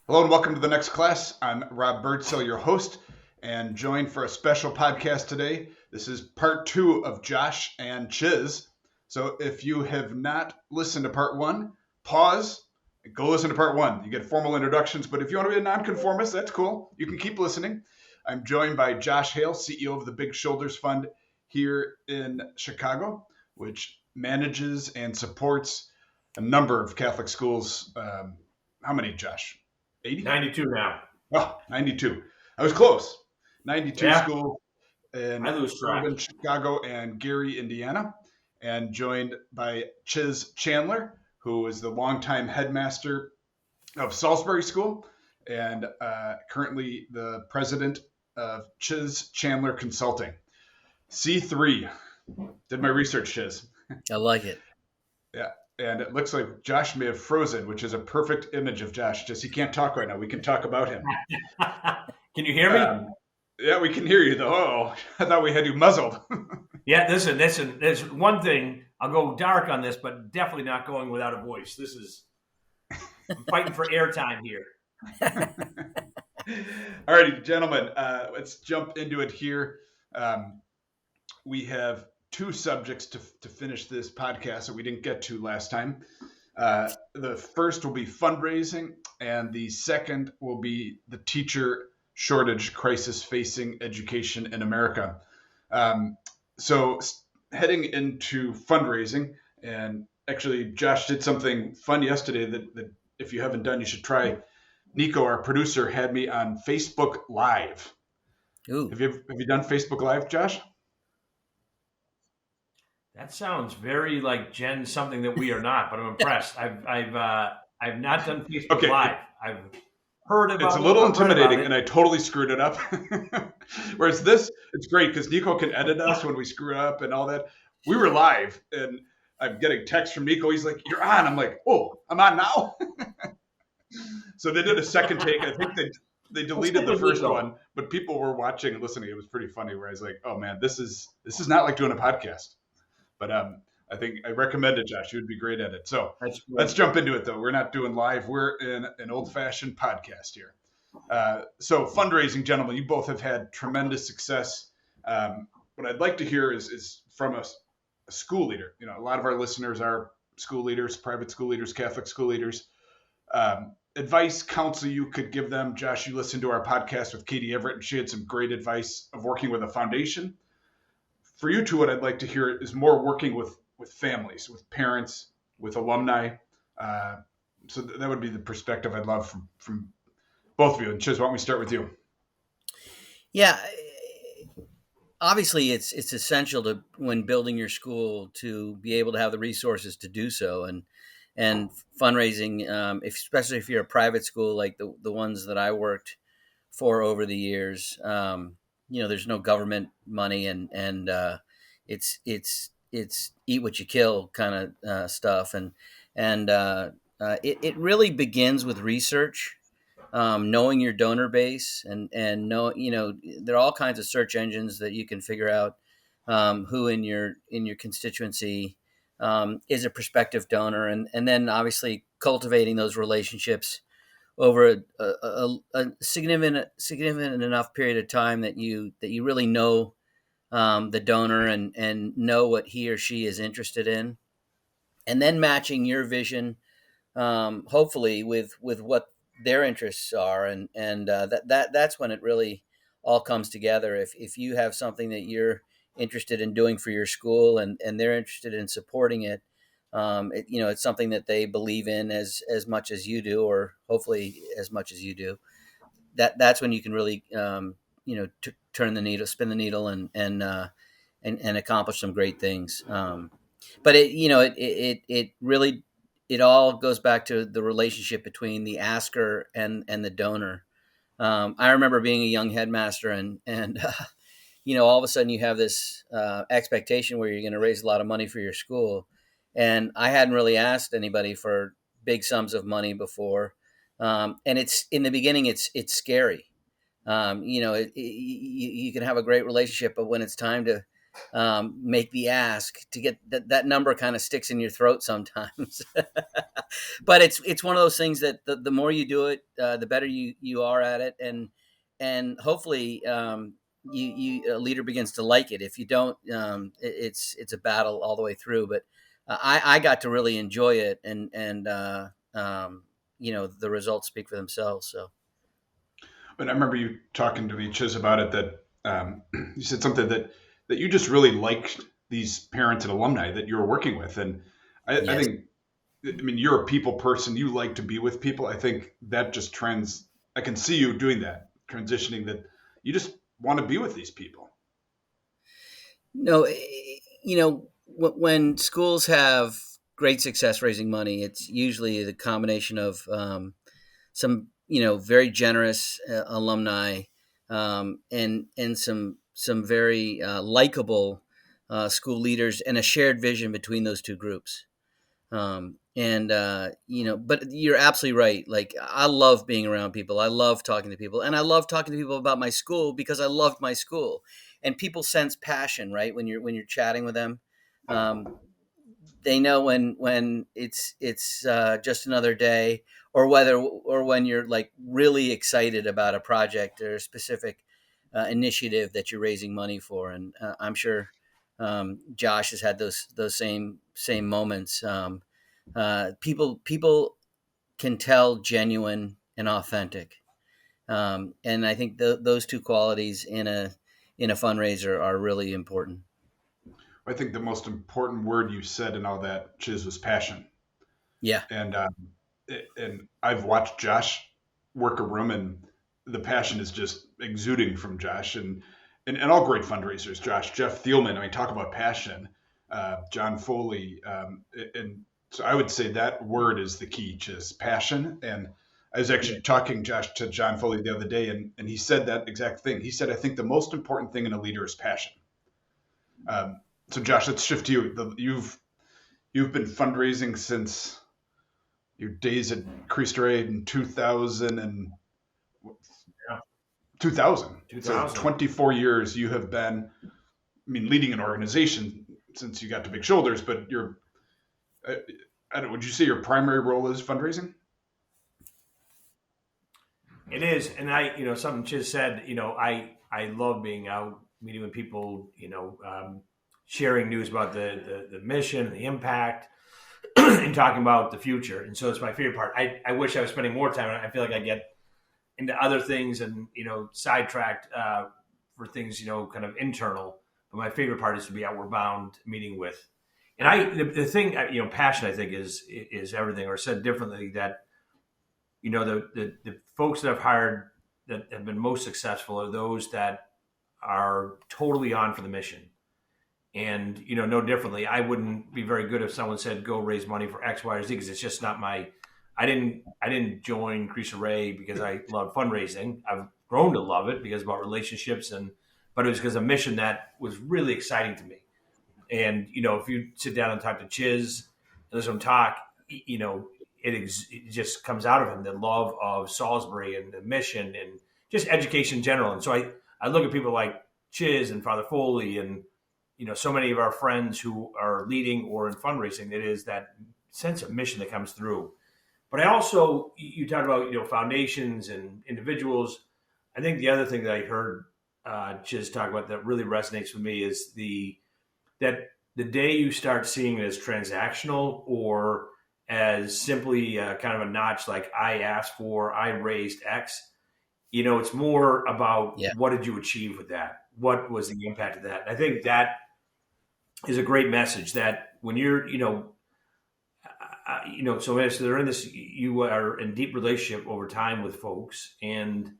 Hello and welcome to the next class. I'm Rob Birdsell, your host, and joined for a special podcast today. This is part 2 of Josh and Chis. So if you have not listened to part 1, pause, go listen to part 1. You get formal introductions, but if you want to be a nonconformist, that's cool. You can keep listening. I'm joined by Josh Hale, CEO of the Big Shoulders Fund here in Chicago, which manages and supports a number of Catholic schools. How many, Josh? 80? 92 now. Oh, 92. I was close. 92 Yeah, schools in I lose track. urban Chicago and Gary, Indiana, and joined by Chis Chandler, who is the longtime headmaster of Salisbury School and currently the president of Chis Chandler Consulting. C3. Did my research, Chis. I like it. Yeah. And it looks like Josh may have frozen, which is a perfect image of Josh. Just he can't talk right now. We can talk about him. Can you hear me? Yeah, we can hear you though. Oh, I thought we had you muzzled. Yeah, listen. There's one thing. I'll go dark on this, but definitely not going without a voice. I'm fighting for airtime here. All righty, gentlemen, let's jump into it here. We have two subjects to finish this podcast that we didn't get to last time. The first will be fundraising, and the second will be the teacher shortage crisis facing education in America. So heading into fundraising, and actually Josh did something fun yesterday that if you haven't done, you should try. Nico, our producer, had me on Facebook Live. Ooh. Have you done Facebook Live, Josh? That sounds very like Jen, something that we are not, but I'm impressed. I've not done Facebook Live. I've heard about it. It's a little intimidating, and I totally screwed it up. Whereas this, it's great because Nico can edit us when we screw up and all that. We were live, and I'm getting texts from Nico. He's like, "You're on." I'm like, "Oh, I'm on now." So they did a second take. I think they deleted the first one, but people were watching and listening. It was pretty funny. Where I was like, "Oh man, this is not like doing a podcast." But I think I recommend it, Josh. You would be great at it. So let's jump into it, though. We're not doing live. We're in an old-fashioned podcast here. So fundraising, gentlemen, you both have had tremendous success. What I'd like to hear is from a school leader. You know, a lot of our listeners are school leaders, private school leaders, Catholic school leaders. Advice, counsel you could give them. Josh, you listened to our podcast with Katie Everett, and she had some great advice of working with a foundation. For you two, what I'd like to hear is more working with families, with parents, with alumni. So that would be the perspective I'd love from both of you. And Chis, why don't we start with you? Yeah, obviously it's essential to, when building your school, to be able to have the resources to do so. And fundraising, especially if you're a private school like the ones that I worked for over the years, there's no government money, and it's eat what you kill kind of stuff, and it really begins with research, knowing your donor base, and there are all kinds of search engines that you can figure out who in your constituency is a prospective donor, and then obviously cultivating those relationships over a significant enough period of time that you really know the donor and know what he or she is interested in, and then matching your vision, hopefully with what their interests are, and that's when it really all comes together. If you have something that you're interested in doing for your school, and they're interested in supporting it, it's something that they believe in as much as you do, or hopefully as much as you do. That's when you can really, turn the needle, spin the needle, and accomplish some great things. But it really, it all goes back to the relationship between the asker and the donor. I remember being a young headmaster, and all of a sudden you have this expectation where you're going to raise a lot of money for your school. And I hadn't really asked anybody for big sums of money before. And it's, in the beginning, it's scary. You can have a great relationship, but when it's time to make the ask to get that number kind of sticks in your throat sometimes. But it's one of those things that the more you do it, the better you are at it, and hopefully a leader begins to like it. If you don't, it's a battle all the way through. But I got to really enjoy it, and the results speak for themselves. So. But I remember you talking to me, Chis, about it, that you said something that you just really liked these parents and alumni that you were working with. And I Yes. think, I mean, you're a people person. You like to be with people. I think that just I can see you doing that, transitioning, that you just want to be with these people. No, when schools have great success raising money, it's usually the combination of some very generous alumni, and some very likable school leaders, and a shared vision between those two groups. But you're absolutely right. Like, I love being around people. I love talking to people, and I love talking to people about my school because I loved my school. And people sense passion, right? When you're chatting with them, they know when it's just another day, or when you're like really excited about a project or a specific initiative that you're raising money for. And I'm sure Josh has had those same moments. People can tell genuine and authentic, and I think those two qualities in a fundraiser are really important. I think the most important word you said in all that, Chiz, was passion. Yeah. And I've watched Josh work a room, and the passion is just exuding from Josh, and all great fundraisers. Jeff Thielman. I mean, talk about passion. John Foley, and so I would say that word is the key, just passion. And I was actually talking, Josh, to John Foley the other day, and he said that exact thing. He said, I think the most important thing in a leader is passion. So Josh, let's shift to you. You've been fundraising since your days at Cristo Rey in 2000 and 2000. So 24 years you have been, I mean, leading an organization since you got to Big Shoulders, but would you say your primary role is fundraising? It is. And something Chiz said, I love being out, meeting with people, sharing news about the mission, the impact, and talking about the future. And so it's my favorite part. I wish I was spending more time. I feel like I get into other things and, sidetracked for things, kind of internal. But my favorite part is to be outward bound, meeting with. And the thing, passion, I think, is everything. Or said differently, that, the folks that I've hired that have been most successful are those that are totally on for the mission. And, no differently, I wouldn't be very good if someone said, go raise money for X, Y, or Z, because it's just not I didn't join Cristo Rey because I love fundraising. I've grown to love it because it's about relationships, but it was because of a mission that was really exciting to me. And, if you sit down and talk to Chiz and listen to him talk, it just comes out of him, the love of Salisbury and the mission and just education in general. And so I look at people like Chiz and Father Foley and, so many of our friends who are leading or in fundraising. It is that sense of mission that comes through. But I also, you talked about, foundations and individuals. I think the other thing that I heard Chiz talk about that really resonates with me is that the day you start seeing it as transactional or as simply kind of a notch, like I asked for, I raised X, it's more about what did you achieve with that? What was the impact of that? I think that is a great message, that when you're, so as they're in this, you are in deep relationship over time with folks, and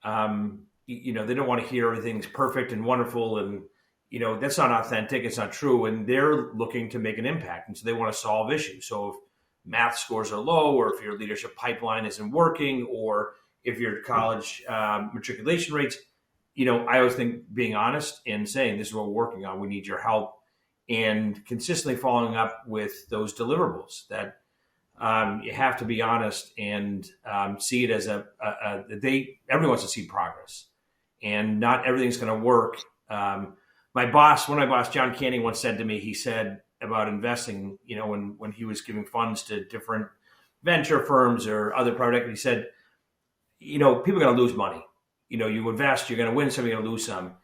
they don't want to hear everything's perfect and wonderful, and that's not authentic, it's not true, and they're looking to make an impact, and so they want to solve issues. So if math scores are low, or if your leadership pipeline isn't working, or if your college matriculation rates, I always think being honest and saying, this is what we're working on, we need your help, and consistently following up with those deliverables. That you have to be honest and see it as everyone wants to see progress, and not everything's going to work. one of my boss, John Canning, once said to me, he said about investing, when he was giving funds to different venture firms or other private equity, he said, people are going to lose money. You invest, you're going to win some, you're going to lose some.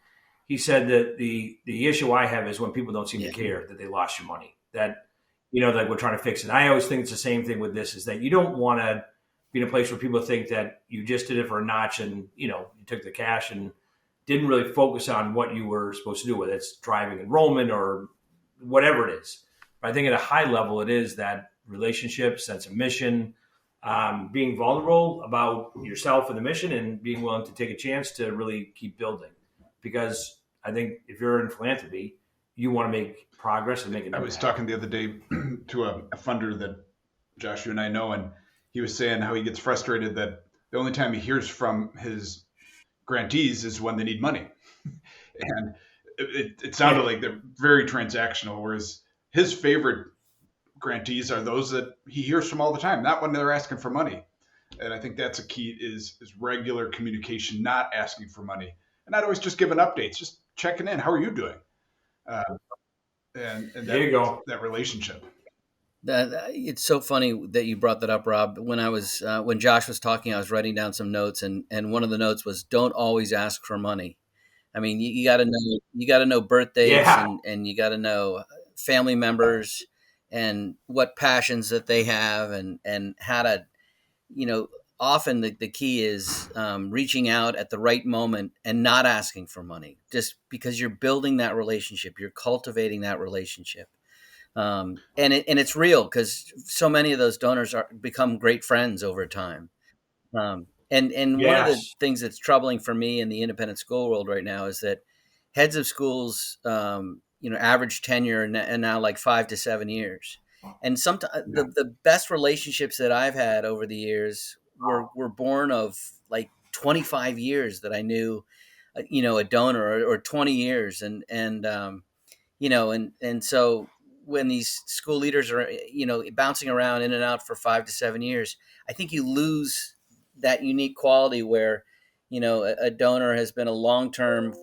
He said that the issue I have is when people don't seem to care that they lost your money, that, like we're trying to fix it. I always think it's the same thing with this, is that you don't want to be in a place where people think that you just did it for a notch and, you took the cash and didn't really focus on what you were supposed to do, whether it's driving enrollment or whatever it is. But I think at a high level, it is that relationship, sense of mission, being vulnerable about yourself and the mission, and being willing to take a chance to really keep building. Because I think if you're in philanthropy, you want to make progress and make an impact. I was talking the other day to a funder that Josh, you and I know, and he was saying how he gets frustrated that the only time he hears from his grantees is when they need money. And it sounded like they're very transactional, whereas his favorite grantees are those that he hears from all the time, not when they're asking for money. And I think that's a key is regular communication, not asking for money. And not always just giving updates, just checking in. How are you doing? And there you go. That relationship. It's so funny that you brought that up, Rob. When Josh was talking, I was writing down some notes, and one of the notes was, "Don't always ask for money." I mean, you got to know birthdays, and you got to know family members and what passions that they have, and how to, often the key is reaching out at the right moment and not asking for money, just because you're building that relationship, you're cultivating that relationship. And it's real, because so many of those donors become great friends over time. And one of the things that's troubling for me in the independent school world right now is that heads of schools, average tenure and now like 5 to 7 years. And sometimes the best relationships that I've had over the years were born of like 25 years that I knew, a donor, or 20 years. And so when these school leaders are, bouncing around in and out for 5 to 7 years, I think you lose that unique quality where, a donor has been a long-term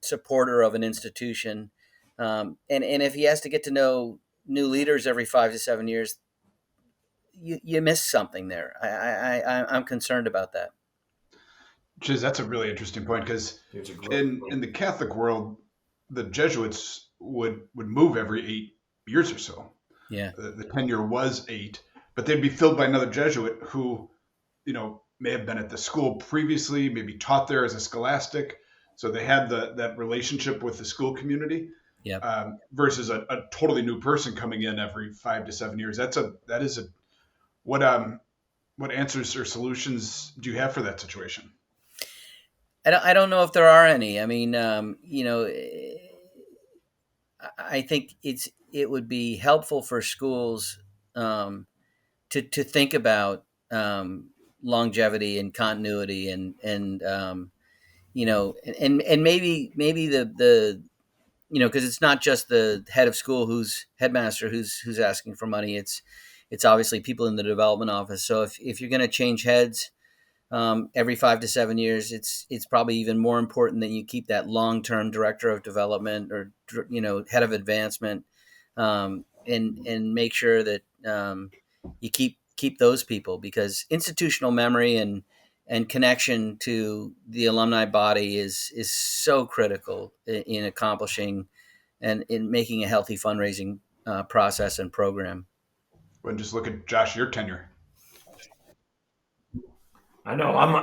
supporter of an institution. And if he has to get to know new leaders every 5 to 7 years, you miss something there. I'm concerned about that. Chis, that's a really interesting point, because in the Catholic world, the Jesuits would move every 8 years or so. Yeah. The tenure was 8, but they'd be filled by another Jesuit who, may have been at the school previously, maybe taught there as a scholastic. So they had that relationship with the school community. Yeah. Versus a totally new person coming in every 5 to 7 years. What answers or solutions do you have for that situation? I don't know if there are any. I mean, I think it would be helpful for schools to think about longevity and continuity, and maybe the because it's not just the head of school who's headmaster who's asking for money. It's obviously people in the development office. So if you're going to change heads every 5 to 7 years, it's probably even more important that you keep that long-term director of development, or head of advancement, and make sure that you keep those people, because institutional memory and connection to the alumni body is so critical in accomplishing and in making a healthy fundraising process and program. Well, just look at Josh, your tenure. I know I'm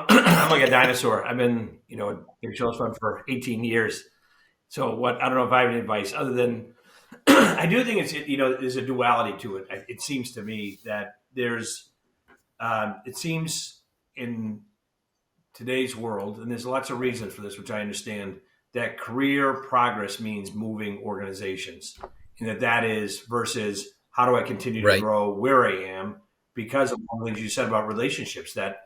like a dinosaur. I've been, a Big Show's Fund for 18 years. So I don't know if I have any advice other than I do think there's a duality to it. It seems to me that it seems in today's world, and there's lots of reasons for this, which I understand, that career progress means moving organizations, and that is versus how do I continue to grow where I am, because of all the things you said about relationships, that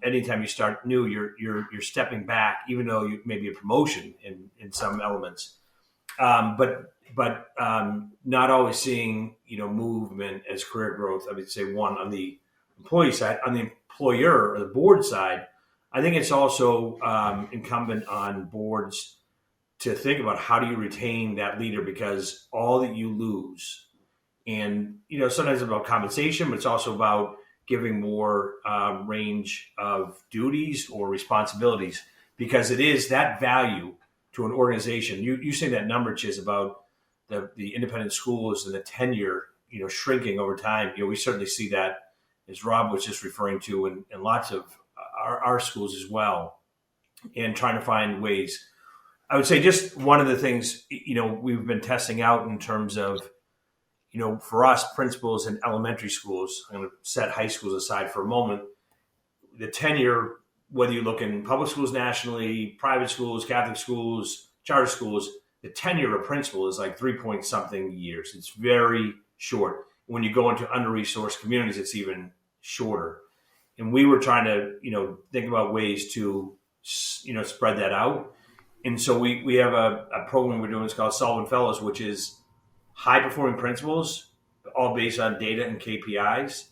anytime you start new, you're stepping back, even though you may be a promotion in some elements, but not always seeing movement as career growth. I would say one on the employee side, on the employer or the board side. I think it's also incumbent on boards to think about how do you retain that leader, because all that you lose, and sometimes it's about compensation, but it's also about giving more range of duties or responsibilities, because it is that value to an organization. You say that number, Chis, about the independent schools and the tenure shrinking over time. We certainly see that, as Rob was just referring to, in lots of our schools as well, and trying to find ways. I would say just one of the things we've been testing out in terms of for us, principals in elementary schools. I'm going to set high schools aside for a moment. The tenure, whether you look in public schools nationally, private schools, Catholic schools, charter schools, the tenure of a principal is like 3 point something years. It's very short. When you go into under-resourced communities, it's even shorter. And we were trying to, think about ways to, spread that out. And so we have a program we're doing. It's called Sullivan Fellows, which is high-performing principals, all based on data and KPIs,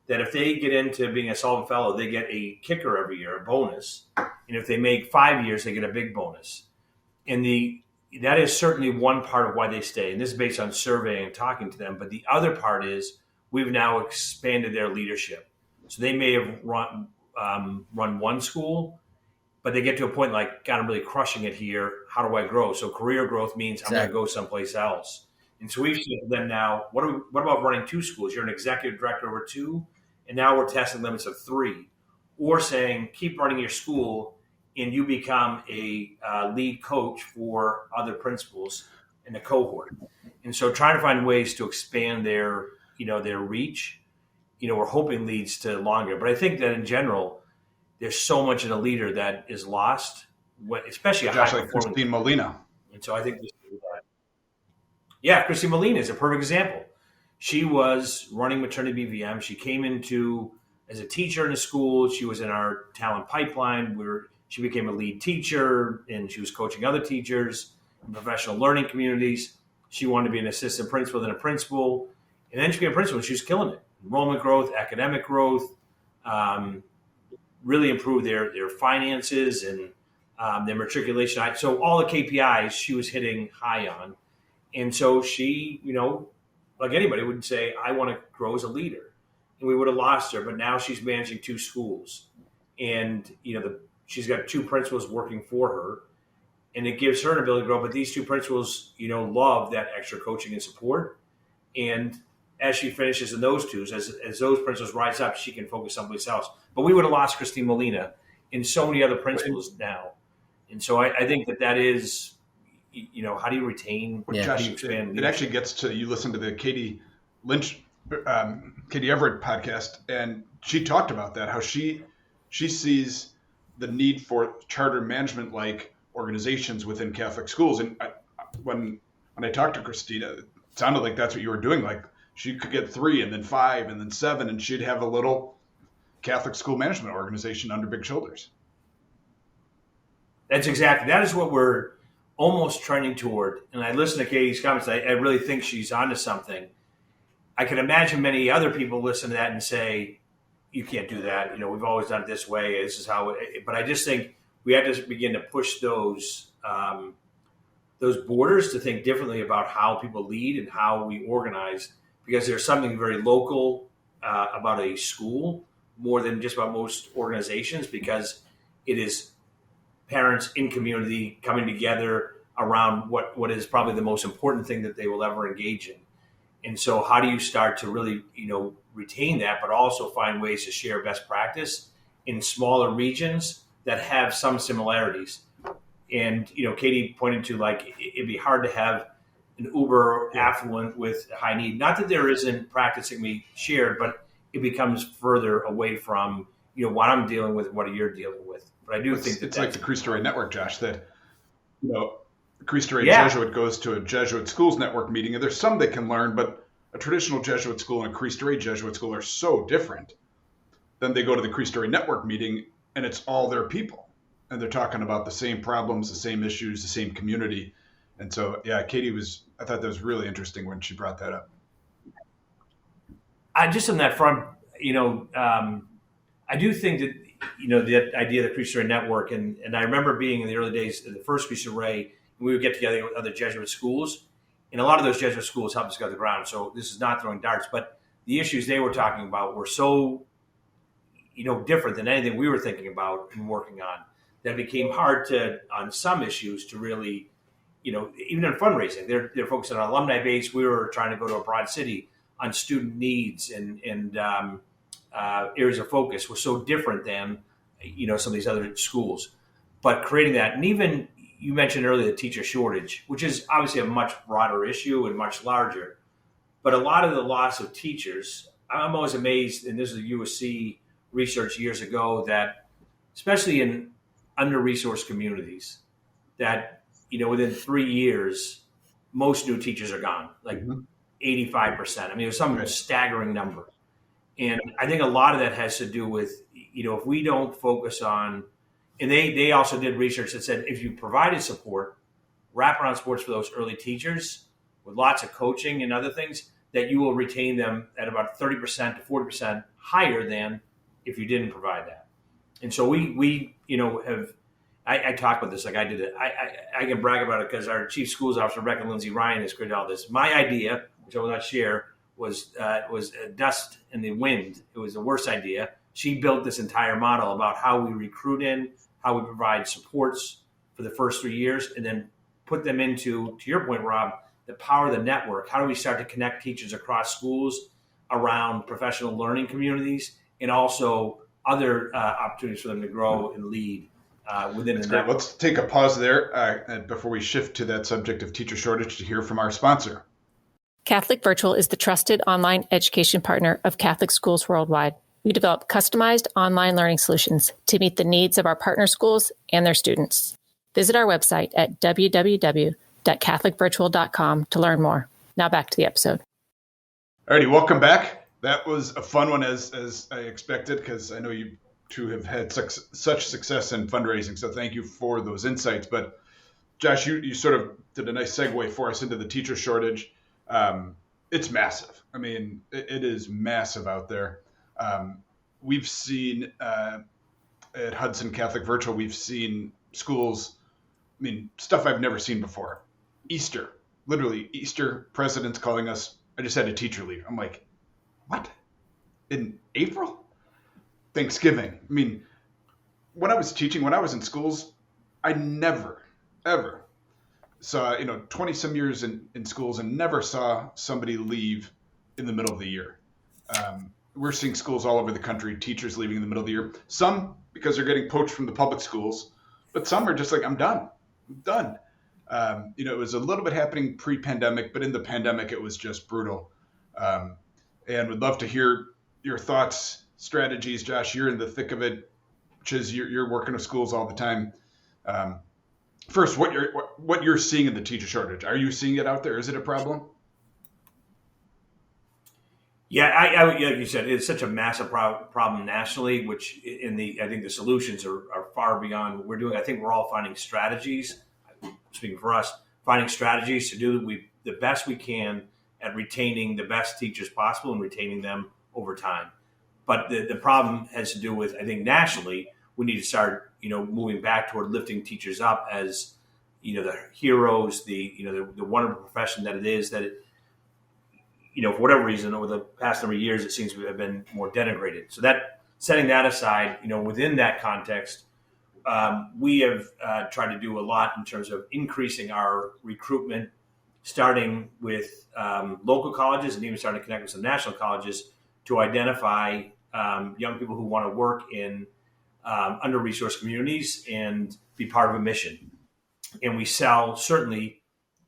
that if they get into being a Sullivan Fellow, they get a kicker every year, a bonus. And if they make 5 years, they get a big bonus. And that is certainly one part of why they stay. And this is based on surveying and talking to them. But the other part is we've now expanded their leadership. So they may have run one school, but they get to a point like, God, I'm really crushing it here. How do I grow? So career growth means I'm going to go someplace else. And so we've said to them now, what about running 2 schools? You're an executive director over 2, and now we're testing limits of 3. Or saying, keep running your school, and you become a lead coach for other principals in the cohort. And so trying to find ways to expand their reach, we're hoping leads to longer. But I think that in general, there's so much in a leader that is lost, especially a Josh, like high-performing. Christine Molina. And so I think Christine Molina is a perfect example. She was running maternity BVM. She came into as a teacher in the school. She was in our talent pipeline where she became a lead teacher, and she was coaching other teachers in professional learning communities. She wanted to be an assistant principal, then a principal, and then she became a principal, and she was killing it. Enrollment growth, academic growth, really improved their finances and their matriculation. So all the KPIs she was hitting high on. And so she, like anybody would say, I want to grow as a leader. And we would have lost her, but now she's managing 2 schools. And, she's got 2 principals working for her. And it gives her an ability to grow. But these 2 principals, love that extra coaching and support. And as she finishes in those 2s, as those principals rise up, she can focus someplace else. But we would have lost Christine Molina and so many other principals now. And so I think that is, how do you retain? Well, Josh, it actually gets to, you listen to the Katie Everett podcast, and she talked about that, how she sees the need for charter management like organizations within Catholic schools. And when I talked to Christina, it sounded like that's what you were doing. Like she could get 3 and then 5 and then 7, and she'd have a little Catholic school management organization under big shoulders. That is what we're almost trending toward. And I listen to Katie's comments. I really think she's onto something. I can imagine many other people listen to that and say, you can't do that. We've always done it this way. This is how but I just think we have to begin to push those borders to think differently about how people lead and how we organize, because there's something very local about a school more than just about most organizations, because it is parents in community coming together around what is probably the most important thing that they will ever engage in. And so how do you start to really, retain that, but also find ways to share best practice in smaller regions that have some similarities? And, Katie pointed to, like, it'd be hard to have an uber affluent with high need. Not that there isn't practice that can be shared, but it becomes further away from, what I'm dealing with, what you're dealing with. But I do think it's like the Cristo Rey network, Josh, that, Cristo Rey Jesuit goes to a Jesuit schools network meeting, and there's some they can learn, but a traditional Jesuit school and a Cristo Rey Jesuit school are so different. Then they go to the Cristo Rey network meeting, and it's all their people, and they're talking about the same problems, the same issues, the same community. And so, Katie I thought that was really interesting when she brought that up. Just on that front, I do think that, the idea of the Cristo Rey network, and I remember being in the early days of the first Cristo Rey, we would get together with other Jesuit schools, and a lot of those Jesuit schools helped us get off the ground. So this is not throwing darts, but the issues they were talking about were so, different than anything we were thinking about and working on, that it became hard on some issues to really, even in fundraising, they're focused on alumni base. We were trying to go to a broad city on student needs and areas of focus were so different than, some of these other schools. But creating that, and even you mentioned earlier the teacher shortage, which is obviously a much broader issue and much larger. But a lot of the loss of teachers, I'm always amazed, and this is a USC research years ago, that especially in under-resourced communities, that, within 3 years, most new teachers are gone, like 85%. I mean, it was some staggering number. And I think a lot of that has to do with, if we don't focus on, and they also did research that said if you provided support, wraparound supports for those early teachers with lots of coaching and other things, that you will retain them at about 30% to 40% higher than if you didn't provide that. And so we I talk about this like I did it. I can brag about it because our chief schools officer, Rebecca Lindsay Ryan, has created all this. My idea, which I will not share, was dust in the wind. It was the worst idea. She built this entire model about how we recruit in, how we provide supports for the first 3 years, and then put them into, to your point, Rob, the power of the network. How do we start to connect teachers across schools around professional learning communities and also other opportunities for them to grow and lead within the network? Let's take a pause there before we shift to that subject of teacher shortage to hear from our sponsor. Catholic Virtual is the trusted online education partner of Catholic schools worldwide. We develop customized online learning solutions to meet the needs of our partner schools and their students. Visit our website at www.catholicvirtual.com to learn more. Now back to the episode. Alrighty, welcome back. That was a fun one as I expected, because I know you two have had such success in fundraising. So thank you for those insights. But Josh, you sort of did a nice segue for us into the teacher shortage. It's massive. I mean, it is massive out there. We've seen at Hudson Catholic Virtual, we've seen schools, stuff I've never seen before. Literally Easter, presidents calling us, I just had a teacher leave. I'm like, what? In April? Thanksgiving. When I was teaching, when I was in schools, I never, ever saw, 20 some years in schools and never saw somebody leave in the middle of the year. We're seeing schools all over the country, teachers leaving in the middle of the year. Some because they're getting poached from the public schools, but some are just like, I'm done. It was a little bit happening pre-pandemic, but in the pandemic, it was just brutal. And would love to hear your thoughts, strategies. Josh, you're in the thick of it. Chis, you're working with schools all the time. First, what you're seeing in the teacher shortage. Are you seeing it out there? Is it a problem? Yeah, I like you said, it's such a massive problem nationally, which I think the solutions are far beyond what we're doing. I think we're all finding strategies, speaking for us, finding strategies to do the best we can at retaining the best teachers possible and retaining them over time. But the problem has to do with, I think nationally, we need to start, moving back toward lifting teachers up as, the heroes, the wonderful profession that it is, that it, for whatever reason, over the past number of years, it seems to have been more denigrated. So setting that aside, within that context, we have tried to do a lot in terms of increasing our recruitment, starting with local colleges and even starting to connect with some national colleges to identify young people who want to work in under-resourced communities and be part of a mission. And we sell certainly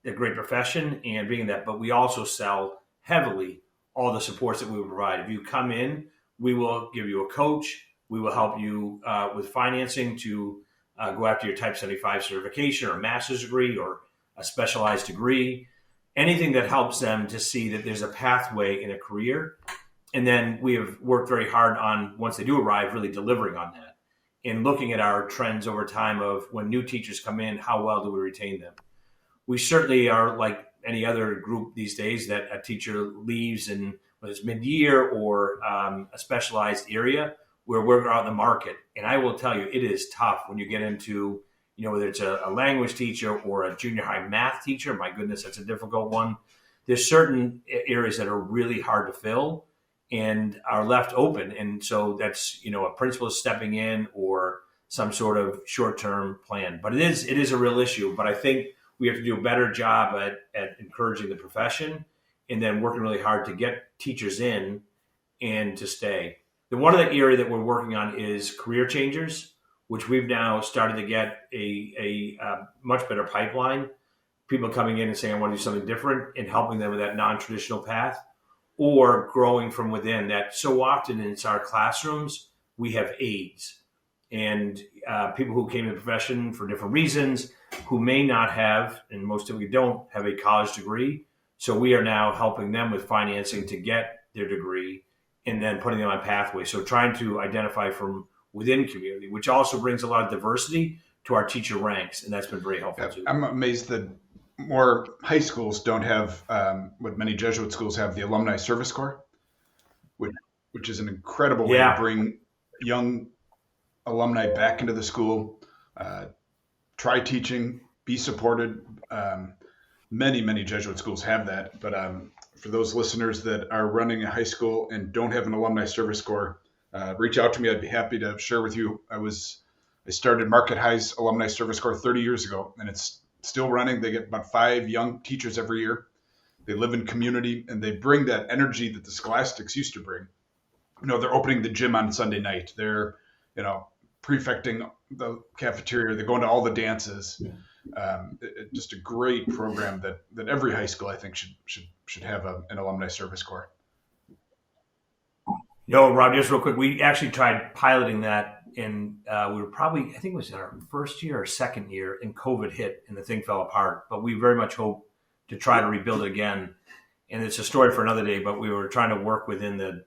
a great profession and being that, but we also sell heavily all the supports that we will provide. If you come in, we will give you a coach. We will help you with financing to go after your Type 75 certification or a master's degree or a specialized degree, anything that helps them to see that there's a pathway in a career. And then we have worked very hard on, once they do arrive, really delivering on that and looking at our trends over time of when new teachers come in, how well do we retain them? We certainly are like any other group these days that a teacher leaves in whether it's mid-year or a specialized area where we're out in the market. And I will tell you, it is tough when you get into, whether it's a language teacher or a junior high math teacher. My goodness, that's a difficult one. There's certain areas that are really hard to fill and are left open. And so that's, a principal is stepping in or some sort of short-term plan. But it is a real issue. But I think we have to do a better job at encouraging the profession and then working really hard to get teachers in and to stay. The one other area that we're working on is career changers, which we've now started to get a much better pipeline. People coming in and saying, I want to do something different, and helping them with that non-traditional path or growing from within. That so often in our classrooms, we have aides and people who came to the profession for different reasons, who may not have, and most typically don't have a college degree. So we are now helping them with financing to get their degree and then putting them on pathways. So trying to identify from within community, which also brings a lot of diversity to our teacher ranks. And that's been very helpful too. I'm amazed that more high schools don't have what many Jesuit schools have, the Alumni Service Corps, which is an incredible way to bring young alumni back into the school, try teaching, be supported. Many Jesuit schools have that. But for those listeners that are running a high school and don't have an Alumni Service Corps, reach out to me. I'd be happy to share with you. I started Market High's Alumni Service Corps 30 years ago, and it's still running. They get about 5 young teachers every year. They live in community, and they bring that energy that the Scholastics used to bring. They're opening the gym on Sunday night. They're, prefecting the cafeteria. They're going to all the dances. Just a great program that every high school, I think, should have an Alumni Service Corps. Rob, just real quick, we actually tried piloting that, and we were probably, I think it was in our first year or second year, and COVID hit and the thing fell apart. But we very much hope to try to rebuild it again. And it's a story for another day, but we were trying to work within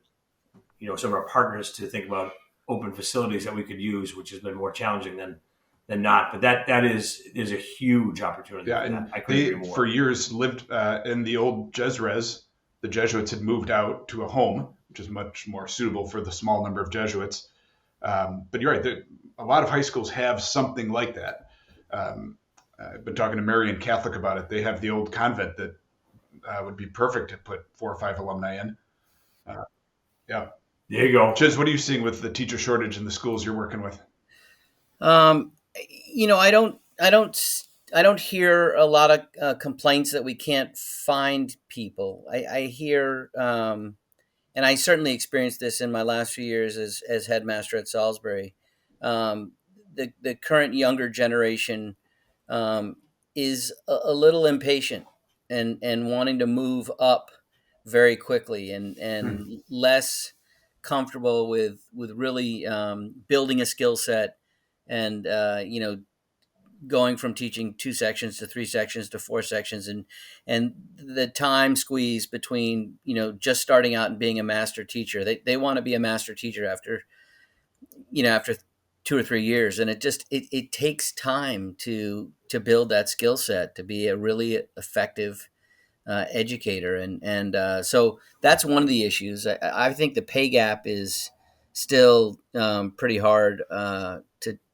some of our partners to think about open facilities that we could use, which has been more challenging than not. But that is a huge opportunity. Yeah, and they for years lived in the old Jesres. The Jesuits had moved out to a home, which is much more suitable for the small number of Jesuits. But you're right, a lot of high schools have something like that. I've been talking to Marian Catholic about it. They have the old convent that would be perfect to put 4 or 5 alumni in. Yeah. There you go. Chis, what are you seeing with the teacher shortage in the schools you're working with? I don't hear a lot of complaints that we can't find people. I hear, and I certainly experienced this in my last few years as headmaster at Salisbury. The current younger generation is a little impatient and wanting to move up very quickly and less comfortable with really building a skill set and going from teaching 2 sections to 3 sections to 4 sections and the time squeeze between just starting out and being a master teacher. They want to be a master teacher after 2 or 3 years, and it takes time to build that skill set to be a really effective educator, and so that's one of the issues. I think the pay gap is still pretty hard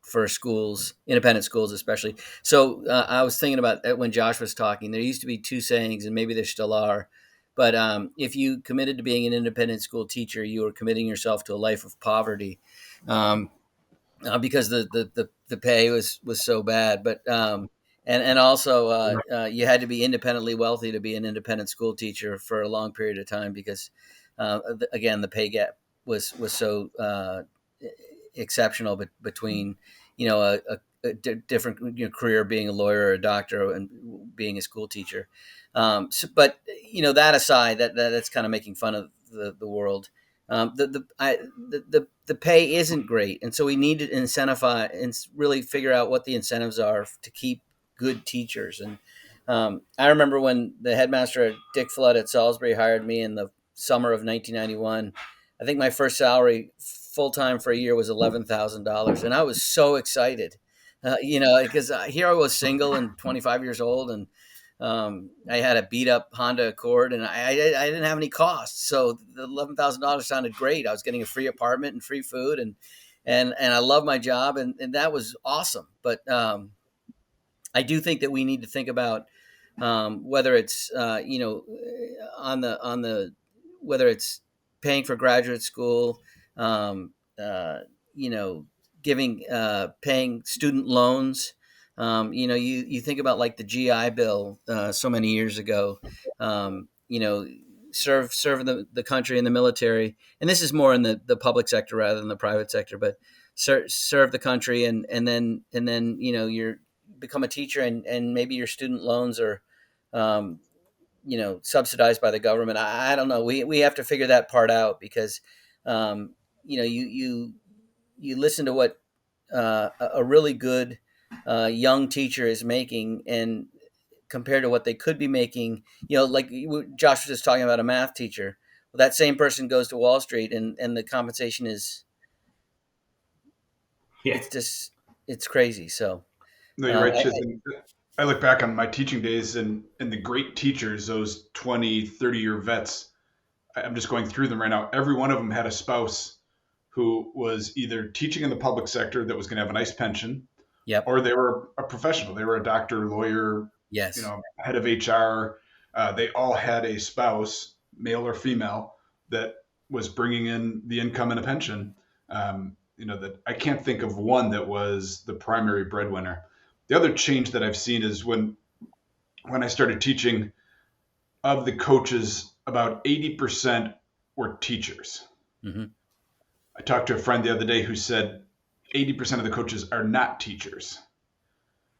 for schools, independent schools especially. So I was thinking about when Josh was talking, there used to be 2 sayings, and maybe there still are, but if you committed to being an independent school teacher, you were committing yourself to a life of poverty, because the pay was so bad, but and also you had to be independently wealthy to be an independent school teacher for a long period of time because again the pay gap was so exceptional between a different career, being a lawyer or a doctor and being a school teacher. But that aside, that's kind of making fun of the world. The pay isn't great, and so we need to incentivize and really figure out what the incentives are to keep good teachers. And I remember when the headmaster Dick Flood at Salisbury hired me in the summer of 1991. I think my first salary full time for a year was $11,000, and I was so excited, because here I was single and 25 years old, and I had a beat up Honda Accord, and I didn't have any costs. So the $11,000 sounded great. I was getting a free apartment and free food, and I loved my job, and that was awesome. But I do think that we need to think about whether it's on the whether it's paying for graduate school, um, uh, you know, giving paying student loans. You think about like the GI Bill so many years ago. Serve the country in the military, and this is more in the public sector rather than the private sector, but serve the country, and then you're become a teacher, and maybe your student loans are um, subsidized by the government. I don't know. We have to figure that part out, because um, you listen to what a really good young teacher is making, and compared to what they could be making, like Josh was just talking about a math teacher. Well, that same person goes to Wall Street, and the compensation is Yeah. it's crazy. So No, you're uh, right, Chis. And I look back on my teaching days and the great teachers, those 20, 30-year vets. I'm just going through them right now. Every one of them had a spouse who was either teaching in the public sector that was going to have a nice pension, yep. or they were a professional. They were a doctor, lawyer, Yes. head of HR. They all had a spouse, male or female, that was bringing in the income and a pension. That I can't think of one that was the primary breadwinner. The other change that I've seen is when I started teaching, of the coaches, about 80% were teachers. Mm-hmm. I talked to a friend the other day who said 80% of the coaches are not teachers.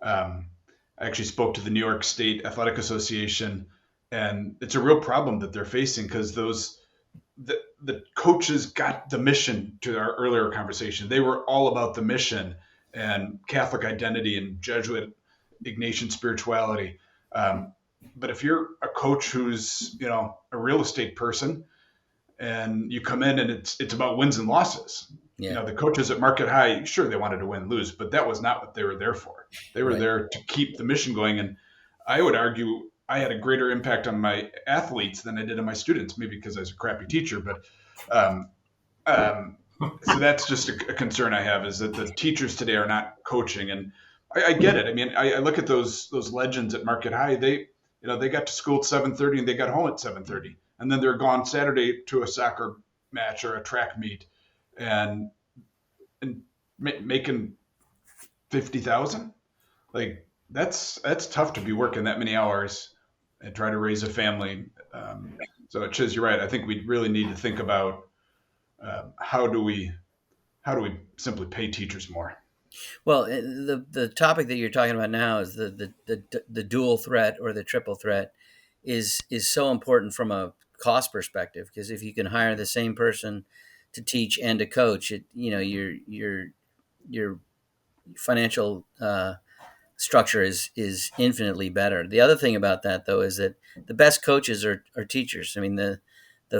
I actually spoke to the New York State Athletic Association, and it's a real problem that they're facing, because the coaches got the mission. To our earlier conversation, they were all about the mission and Catholic identity and Jesuit Ignatian spirituality. But if you're a coach who's a real estate person, and you come in and it's about wins and losses. Yeah. The coaches at Market High, sure, they wanted to win, lose, but that was not what they were there for. They were Right. there to keep the mission going. And I would argue I had a greater impact on my athletes than I did on my students, maybe because I was a crappy teacher. But so that's just a concern I have, is that the teachers today are not coaching. And I get it. I mean, I look at those legends at Market High. They got to school at 7:30 and they got home at 7:30, and then they're gone Saturday to a soccer match or a track meet, and making 50,000. Like that's tough to be working that many hours and try to raise a family. So Chiz, you're right. I think we really need to think about how do we simply pay teachers more. Well, the topic that you're talking about now is the dual threat, or the triple threat, is so important from a cost perspective, because if you can hire the same person to teach and to coach, your financial structure is infinitely better. The other thing about that, though, is that the best coaches are teachers. I mean, the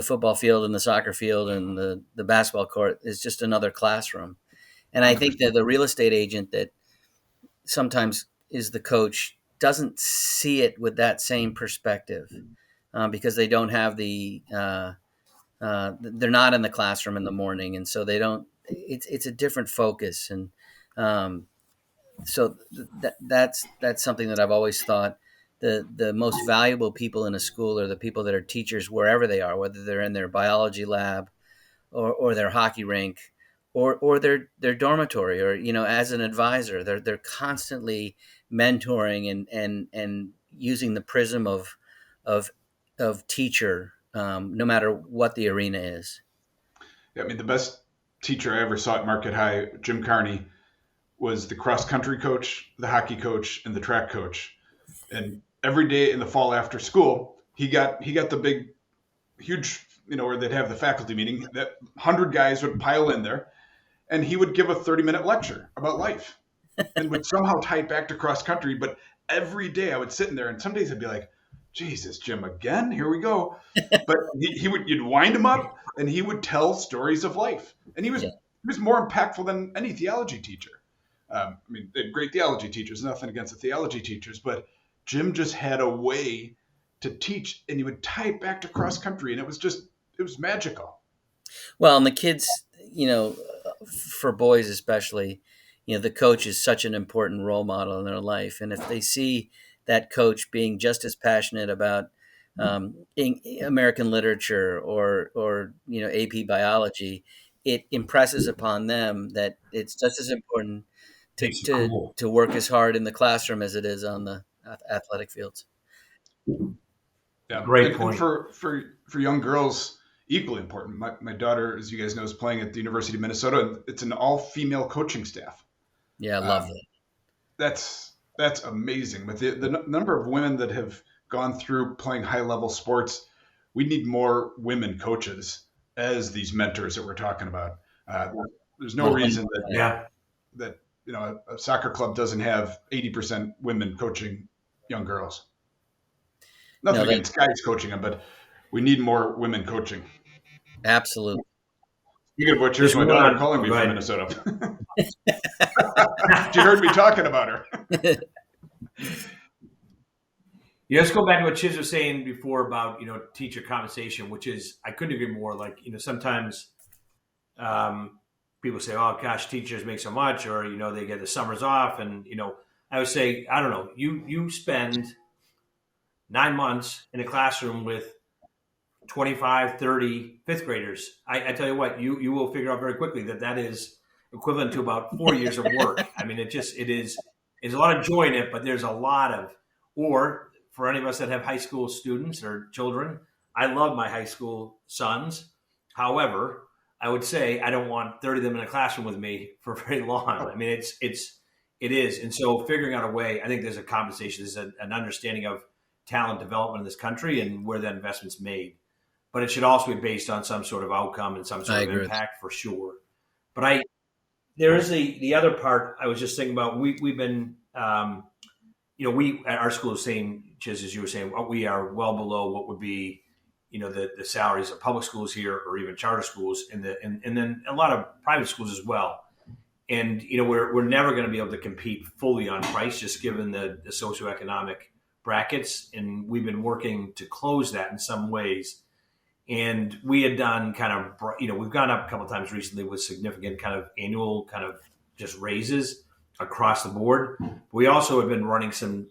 football field and the soccer field and the basketball court is just another classroom. And I think that the real estate agent that sometimes is the coach doesn't see it with that same perspective, because they don't have they're not in the classroom in the morning, and so they don't. It's a different focus, and so that's something that I've always thought. The most valuable people in a school are the people that are teachers wherever they are, whether they're in their biology lab or their hockey rink, or their dormitory, or as an advisor. They're constantly mentoring and using the prism of teacher, no matter what the arena is. Yeah, I mean, the best teacher I ever saw at Market High, Jim Carney, was the cross country coach, the hockey coach, and the track coach. And every day in the fall after school, he got the big, huge, where they'd have the faculty meeting, that 100 guys would pile in there, and he would give a 30-minute lecture about life and would somehow tie it back to cross country. But every day I would sit in there, and some days I'd be like, Jesus, Jim, again? Here we go. But you'd wind him up, and he would tell stories of life. And he was more impactful than any theology teacher. I mean, they had great theology teachers, nothing against the theology teachers, but Jim just had a way to teach, and he would tie it back to cross country, and it was magical. Well, and the kids, for boys especially, the coach is such an important role model in their life. And if they see that coach being just as passionate about American literature or AP biology, it impresses upon them that it's just as important Makes it cool. to work as hard in the classroom as it is on the athletic fields. Yeah, Great and point. for young girls, equally important. My daughter, as you guys know, is playing at the University of Minnesota, and it's an all-female coaching staff. Yeah, I love that. That's amazing. With the number of women that have gone through playing high-level sports, we need more women coaches as these mentors that we're talking about. There's no reason that a soccer club doesn't have 80% women coaching young girls. Nothing against guys coaching them, but we need more women coaching. Absolutely. Speaking of which, here's my daughter calling me from Minnesota. She heard me talking about her. Yeah, let's go back to what Chis was saying before about, teacher compensation, which is, I couldn't agree more. Like, sometimes people say, oh gosh, teachers make so much, or, they get the summers off. And, I would say, I don't know, you spend 9 months in a classroom with 25, 30 fifth graders. I tell you what, you will figure out very quickly that is equivalent to about 4 years of work. I mean, there's a lot of joy in it, but there's a lot of, or for any of us that have high school students or children, I love my high school sons. However, I would say I don't want 30 of them in a classroom with me for very long. I mean, it is. And so figuring out a way, I think there's a compensation, there's an understanding of talent development in this country and where that investment's made. But it should also be based on some sort of outcome and some sort of impact for sure. But there is the other part I was just thinking about. We've been, we at our school is saying, just as you were saying, we are well below what would be, the salaries of public schools here or even charter schools and then a lot of private schools as well. And, we're never going to be able to compete fully on price, just given the socioeconomic brackets. And we've been working to close that in some ways. And we had done we've gone up a couple of times recently with significant kind of annual kind of just raises across the board. We also have been running some,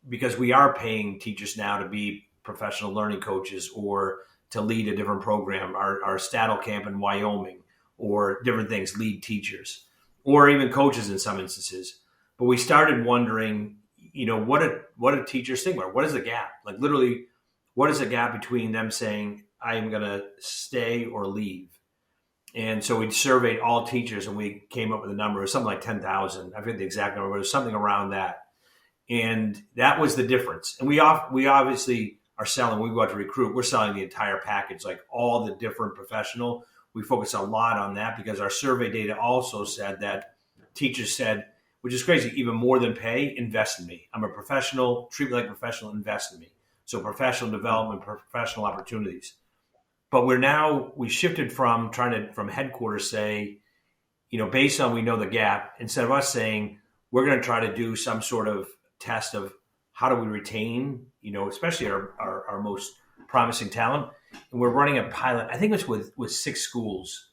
because we are paying teachers now to be professional learning coaches or to lead a different program, our Stattle camp in Wyoming or different things, lead teachers or even coaches in some instances. But we started wondering, what do teachers think about? What is the gap? Like literally, what is the gap between them saying, I am going to stay or leave? And so we surveyed all teachers and we came up with a number of something like 10,000. I forget the exact number, but it was something around that. And that was the difference. And we obviously are selling, when we go out to recruit, we're selling the entire package, like all the different professional. We focus a lot on that because our survey data also said that teachers said, which is crazy, even more than pay, invest in me. I'm a professional, treat me like a professional, invest in me. So professional development, professional opportunities. But we shifted from from headquarters say, based on we know the gap, instead of us saying, we're going to try to do some sort of test of how do we retain, especially our most promising talent. And we're running a pilot, I think it was with 6 schools.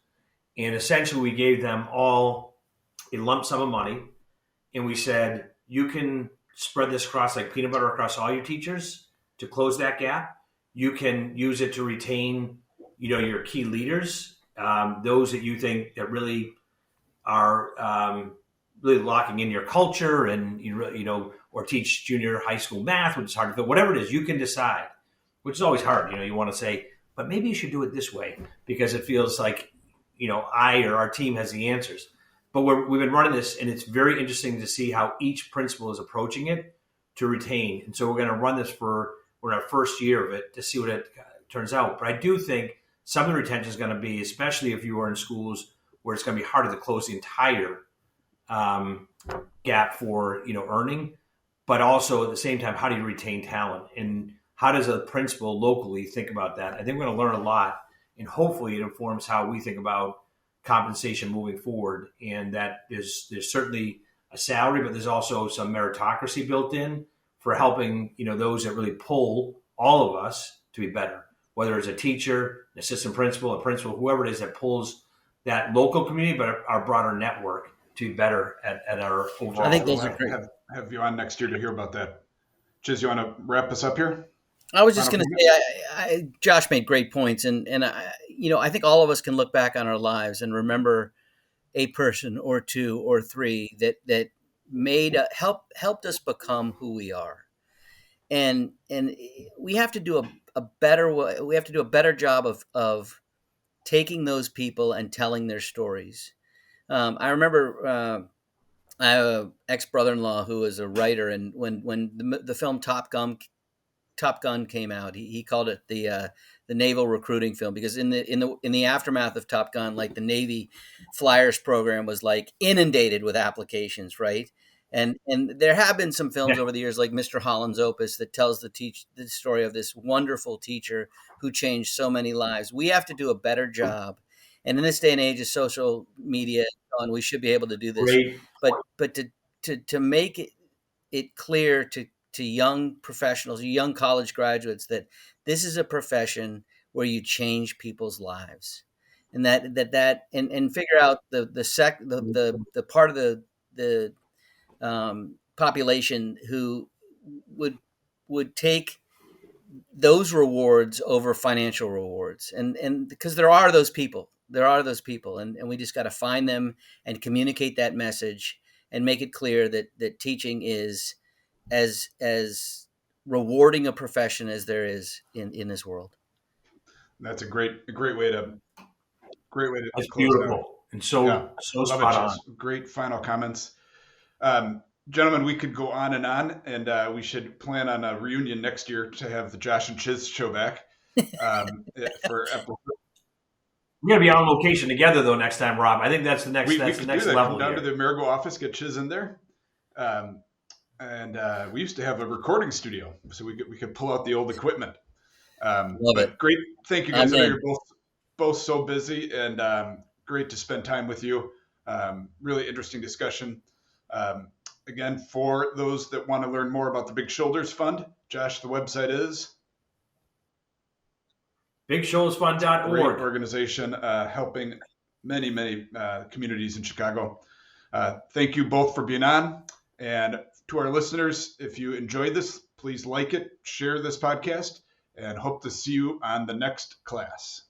And essentially we gave them all a lump sum of money. And we said, you can spread this across like peanut butter across all your teachers to close that gap. You can use it to retain, your key leaders, those that you think that really are really locking in your culture and, or teach junior high school math, which is hard to fit. Whatever it is, you can decide, which is always hard. You want to say, but maybe you should do it this way because it feels like, I or our team has the answers. But we've been running this, and it's very interesting to see how each principal is approaching it to retain. And so we're going to run this we're in our first year of it to see what it turns out. But I do think some of the retention is going to be, especially if you are in schools where it's going to be harder to close the entire gap for earning, but also at the same time, how do you retain talent and how does a principal locally think about that? I think we're going to learn a lot, and hopefully it informs how we think about compensation moving forward. And that there's certainly a salary, but there's also some meritocracy built in for helping, those that really pull all of us to be better, whether it's a teacher, an assistant principal, a principal, whoever it is that pulls that local community, but our broader network. to be better at our overall. I think those We'll are great. have you on next year to hear about that. Chis, you want to wrap us up here? I was just Final going to say, Josh made great points, and I think all of us can look back on our lives and remember a person or two or three that made helped us become who we are, and we have to do a better job of taking those people and telling their stories. I remember I have an ex brother-in-law who was a writer, and when the film Top Gun came out, he called it the naval recruiting film, because in the aftermath of Top Gun, like, the Navy Flyers program was like inundated with applications, right? And there have been some films over the years, like Mr. Holland's Opus, that tells the story of this wonderful teacher who changed so many lives. We have to do a better job, and in this day and age of social media, we should be able to do this. Great. But to make it clear to young professionals, young college graduates, that this is a profession where you change people's lives, and that and figure out the part of the population who would take those rewards over financial rewards, and because there are those people, and we just got to find them and communicate that message and make it clear that teaching is as rewarding a profession as there is in this world. That's a great way to That's close it out. beautiful and so spot on. Great final comments. Gentlemen, we could go on, and we should plan on a reunion next year to have the Josh and Chis show back. For episode. We're going to be on location together, though, next time, Rob. I think that's the next We that's could the next do that. level. Come down here. to the Amerigo office, get Chis in there. And we used to have a recording studio, so we could pull out the old equipment. Love it. Great. Thank you guys. I know Amen. you're both so busy, and great to spend time with you. Really interesting discussion. Again, for those that want to learn more about the Big Shoulders Fund, Josh, the website is BigShouldersFund.org. great organization helping many communities in Chicago. Thank you both for being on. And to our listeners, if you enjoyed this, please like it, share this podcast, and hope to see you on the next class.